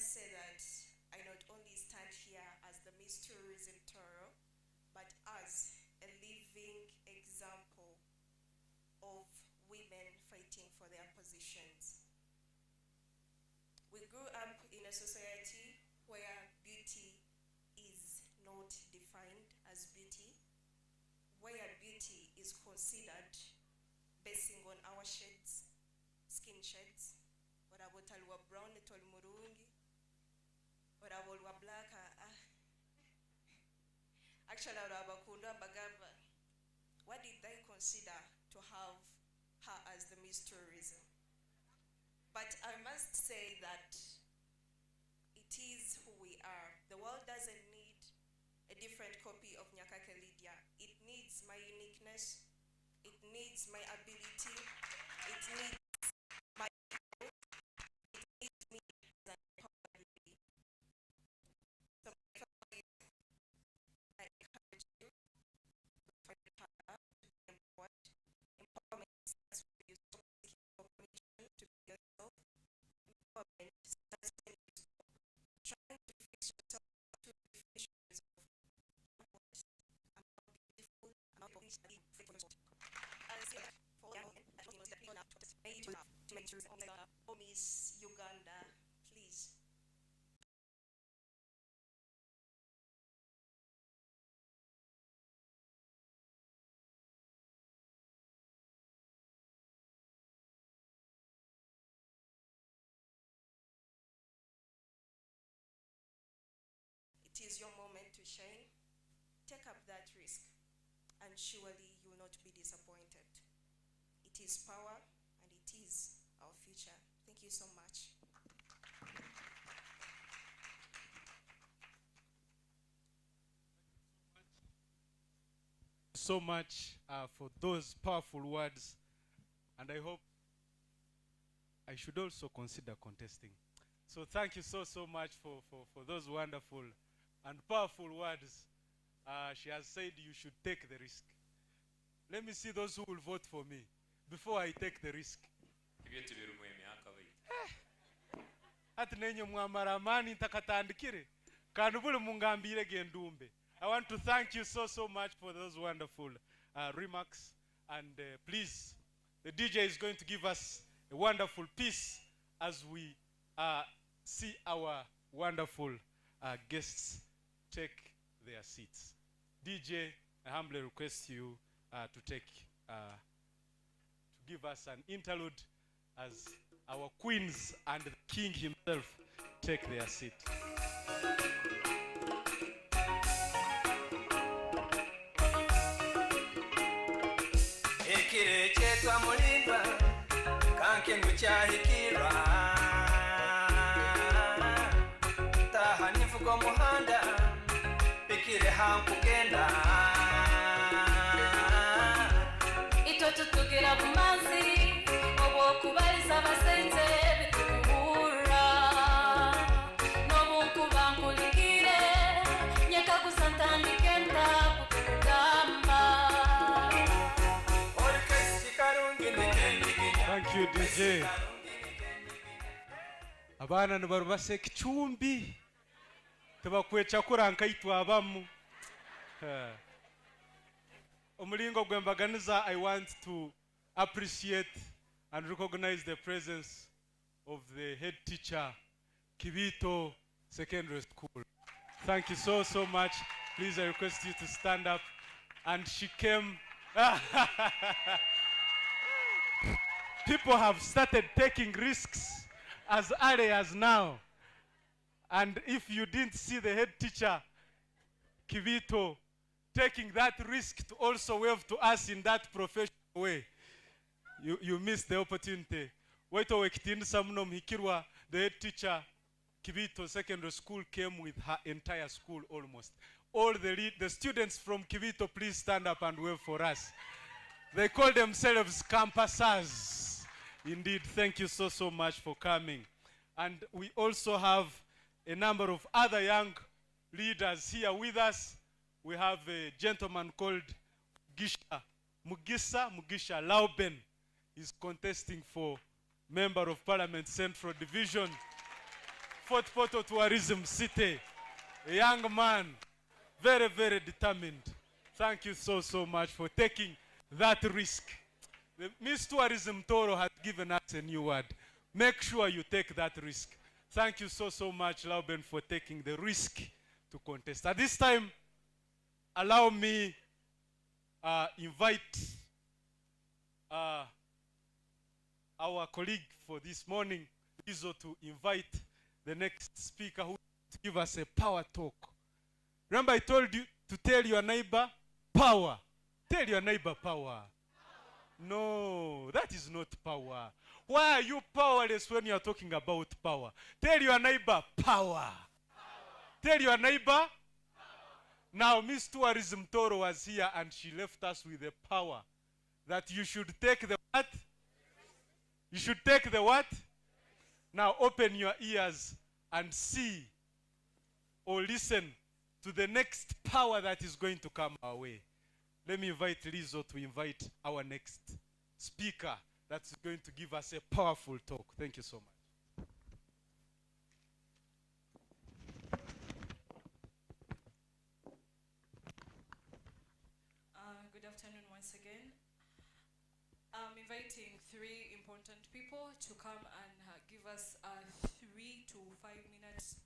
must say that I not only stand here as the Miss Tourism Tooro, but as a living example of women fighting for their positions. We grew up in a society where beauty is not defined as beauty, where beauty is considered basing on our shades, skin shades, orabo taliwa brown toli murungi, orabo lwa black actually orabo kundwa bagamba, what did they consider to have her as the Miss Tourism? But I must say that it is who we are. The world doesn't need a different copy of Nyakake Lydia. It needs my uniqueness, it needs my ability, it needs my growth, it needs me as an empowered lady. So I encourage you to find it harder to be empowered. Empowerment starts with you stop seeking for permission to be yourself. Empowerment starts when you stop trying to fix yourself to the finish yourself. I'm not beautiful, I'm not beautiful, to make sure oh Miss Uganda, please. It is your moment to shine. Take up that risk, and surely you will not be disappointed. It is power, and it is our future. Thank you so much. So much for those powerful words, and I hope I should also consider contesting. So thank you so much for those wonderful and powerful words. She has said you should take the risk. Let me see those who will vote for me before I take the risk. Ati nenye mwamara amani ntakatandikire kandi buli mungambire gendumbe. I want to thank you so much for those wonderful remarks, and please, the DJ is going to give us a wonderful piece as we see our wonderful guests take their seats. DJ, I humbly request you to give us an interlude as our queens and the king himself take their seat. Ito tutugira bumazi obo kubaliza abasenze bitukubura n'obuntu bankulikire nyekagusa ntandike ntakugamba. Thank you, DJ. Abana nibarubase kichumbi tebakwecha kuranka itwa abamu. Omulingo gwembaganiza, I want to appreciate and recognize the presence of the head teacher, Kibito Secondary School. Thank you so much. Please, I request you to stand up. And she came. People have started taking risks as early as now. And if you didn't see the head teacher, Kibito, taking that risk to also wave to us in that professional way, you missed the opportunity. Waito wekitindi samuno mhikirwa, the head teacher, Kibito Secondary School, came with her entire school almost. All the students from Kibito, please stand up and wave for us. They call themselves campusers. Indeed, thank you so much for coming. And we also have a number of other young leaders here with us. We have a gentleman called Mugisha Lauben. He's contesting for Member of Parliament Central Division Fort Photo Tourism City. A young man, very, very determined. Thank you so, so much for taking that risk. The Miss Tourism Tooro has given us a new word. Make sure you take that risk. Thank you so, so much, Lauben, for taking the risk to contest. At this time, allow me invite our colleague for this morning, Izo, to invite the next speaker who will give us a power talk. Remember I told you to tell your neighbor, power. Tell your neighbor, power. No, that is not power. Why are you powerless when you are talking about power? Tell your neighbor, power. Tell your neighbor, power. Now, Miss Tourism Tooro was here and she left us with the power that you should take the what? You should take the what? Now open your ears and see or listen to the next power that is going to come our way. Let me invite Lizo to invite our next speaker that's going to give us a powerful talk. Thank you so much. Good afternoon once again. I'm inviting three important people to come and give us a 3 to 5 minutes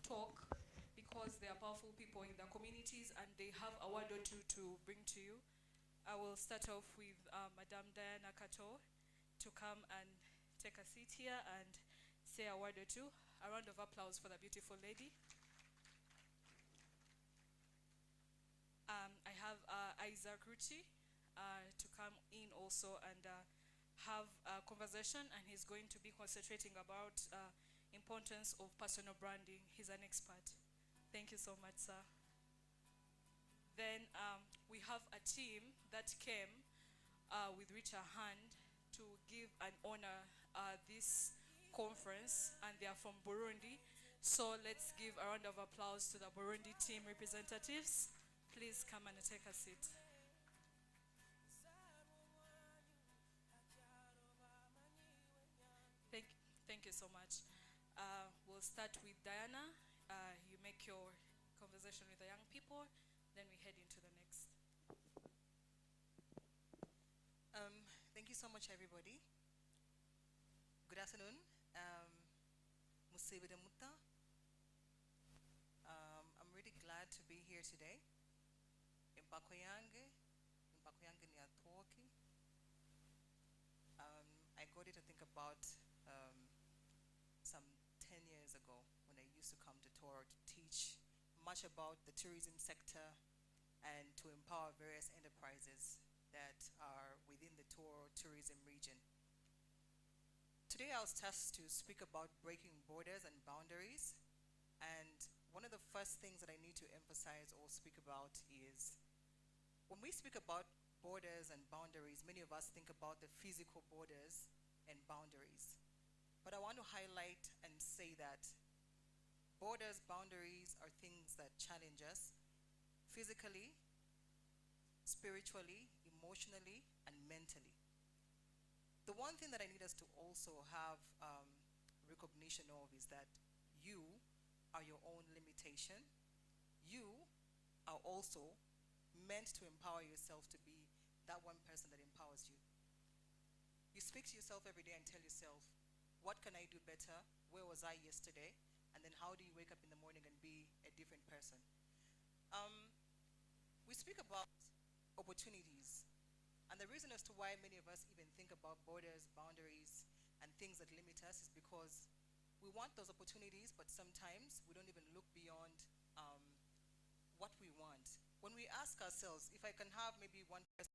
talk, because they are powerful people in their communities and they have a word or two to bring to you. I will start off with Madame Diana Kato to come and take a seat here and say a word or two. A round of applause for the beautiful lady. I have Isaac Ruchi to come in also and have a conversation, and he's going to be concentrating about importance of personal branding. He's an expert. Thank you so much, sir. Then we have a team that came with Richard Hand to give and honor this conference, and they are from Burundi. So let's give a round of applause to the Burundi team representatives. Please come and take a seat. Thank you so much. We'll start with Diana. You make your conversation with the young people, then we head into the next. Thank you so much, everybody. Good afternoon. I'm really glad to be here today. I got it to think about some 10 years ago when I used to come to Tooro to teach much about the tourism sector and to empower various enterprises that are within the Tooro tourism region. Today I was tasked to speak about breaking borders and boundaries, and one of the first things that I need to emphasize or speak about is when we speak about borders and boundaries, many of us think about the physical borders and boundaries. But I want to highlight and say that borders, boundaries are things that challenge us physically, spiritually, emotionally, and mentally. The one thing that I need us to also have recognition of is that you are your own limitation. You are also meant to empower yourself to be that one person that empowers you. You speak to yourself every day and tell yourself, what can I do better? Where was I yesterday? And then how do you wake up in the morning and be a different person? We speak about opportunities. And the reason as to why many of us even think about borders, boundaries, and things that limit us is because we want those opportunities, but sometimes we don't even look beyond what we want. When we ask ourselves, if I can have maybe one person